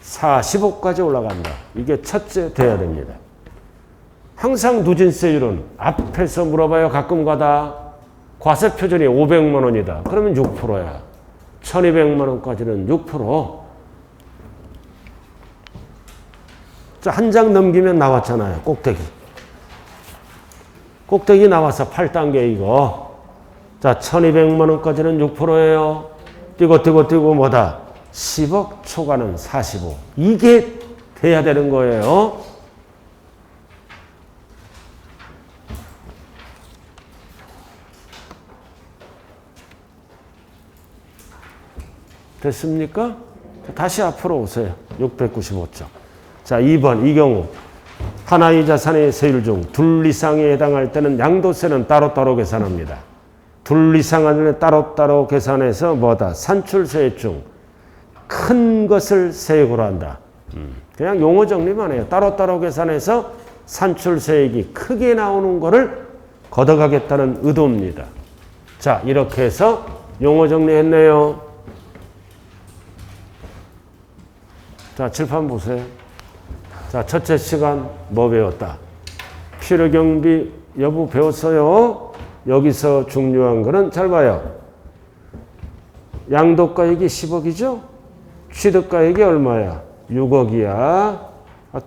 45까지 올라간다. 이게 첫째 돼야 됩니다. 항상 누진세율은 앞에서 물어봐요. 가끔 가다. 과세표준이 500만 원이다. 그러면 6%야. 1200만 원까지는 6%. 자, 한 장 넘기면 나왔잖아요. 꼭대기. 꼭대기 나와서 8단계 이거. 자, 1200만 원까지는 6%예요. 뛰고 뭐다? 10억 초과는 45. 이게 돼야 되는 거예요. 됐습니까? 다시 앞으로 오세요. 695점. 자, 2번 이 경우 하나의 자산의 세율 중 둘 이상에 해당할 때는 양도세는 따로따로 계산합니다. 둘 이상을 따로따로 계산해서 뭐다? 산출세 중 큰 것을 세액으로 한다. 그냥 용어 정리만 해요. 따로따로 계산해서 산출세액이 크게 나오는 거를 걷어가겠다는 의도입니다. 자, 이렇게 해서 용어 정리했네요. 자, 칠판 보세요. 자, 첫째 시간 뭐 배웠다? 필요경비 여부 배웠어요. 여기서 중요한 거는 잘 봐요. 양도가액이 10억이죠? 취득가액이 얼마야? 6억이야.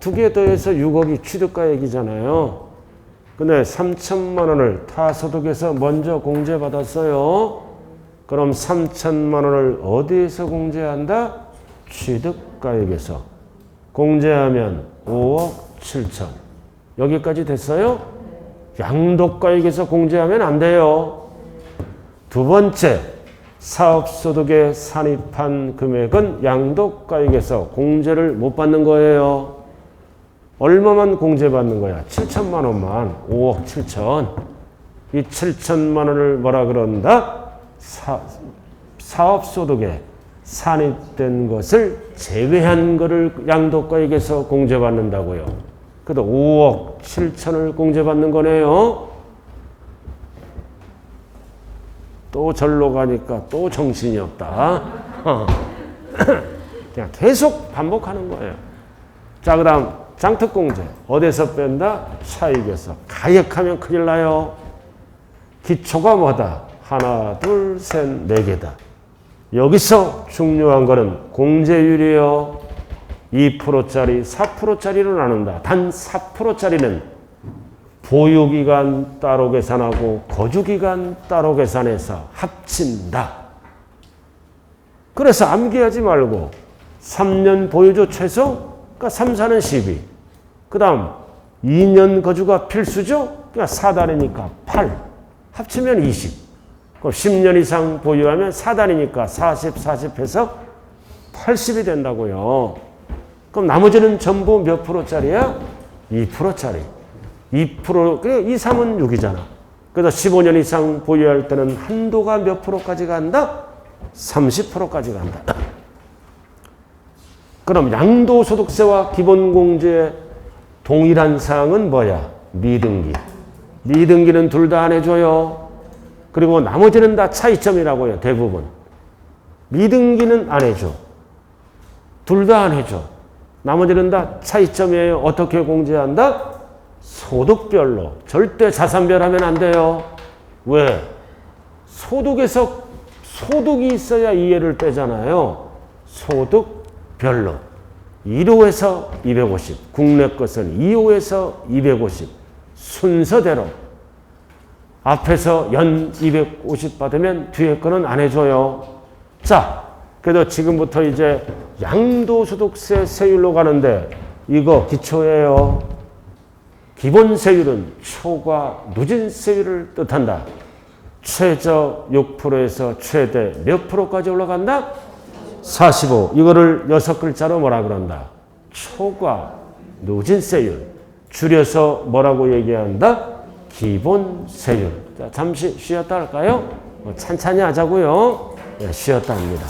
두 개 더해서 6억이 취득가액이잖아요. 근데 3천만 원을 타소득에서 먼저 공제받았어요. 그럼 3천만 원을 어디에서 공제한다? 취득가액에서. 공제하면 5억 7천. 여기까지 됐어요? 양도가액에서 공제하면 안 돼요. 두 번째, 사업소득에 산입한 금액은 양도가액에서 공제를 못 받는 거예요. 얼마만 공제받는 거야? 7천만 원만. 5억 7천. 이 7천만 원을 뭐라 그런다? 사업소득에 산입된 것을 제외한 것을 양도가액에서 공제받는다고요. 그래도 5억 7천을 공제받는 거네요. 또 절로 가니까 또 정신이 없다. 그냥 계속 반복하는 거예요. 자, 그 다음 장특공제. 어디서 뺀다? 차익에서. 가액하면 큰일 나요. 기초가 뭐다? 하나, 둘, 셋, 네 개다. 여기서 중요한 거는 공제율이요. 2%짜리, 4%짜리로 나눈다. 단 4%짜리는 보유기간 따로 계산하고 거주기간 따로 계산해서 합친다. 그래서 암기하지 말고 3년 보유조 최소, 그러니까 3, 4는 12. 그 다음 2년 거주가 필수죠? 그러니까 4단이니까 8. 합치면 20. 그럼 10년 이상 보유하면 4단이니까 40, 40 해서 80이 된다고요. 그럼 나머지는 전부 몇 프로짜리야? 2%짜리. 2%, 그래, 2, 3은 6이잖아. 그래서 15년 이상 보유할 때는 한도가 몇 프로까지 간다? 30%까지 간다. 그럼 양도소득세와 기본공제의 동일한 사항은 뭐야? 미등기. 미등기는 둘 다 안 해줘요. 그리고 나머지는 다 차이점이라고요. 대부분. 미등기는 안 해줘. 둘 다 안 해줘. 나머지는 다 차이점이에요. 어떻게 공제한다? 소득별로. 절대 자산별 하면 안 돼요. 왜? 소득에서 소득이 있어야 이해를 빼잖아요. 소득별로. 1호에서 250. 국내 것은 2호에서 250. 순서대로. 앞에서 연 250 받으면 뒤에 거는 안 해줘요. 자, 그래도 지금부터 이제 양도소득세 세율로 가는데 이거 기초예요. 기본세율은 초과 누진세율을 뜻한다. 최저 6%에서 최대 몇 프로까지 올라간다? 45. 이거를 6글자로 뭐라 그런다? 초과 누진세율. 줄여서 뭐라고 얘기한다? 기본세율. 자, 잠시 쉬었다 할까요? 찬찬히 하자고요. 네, 쉬었다 합니다.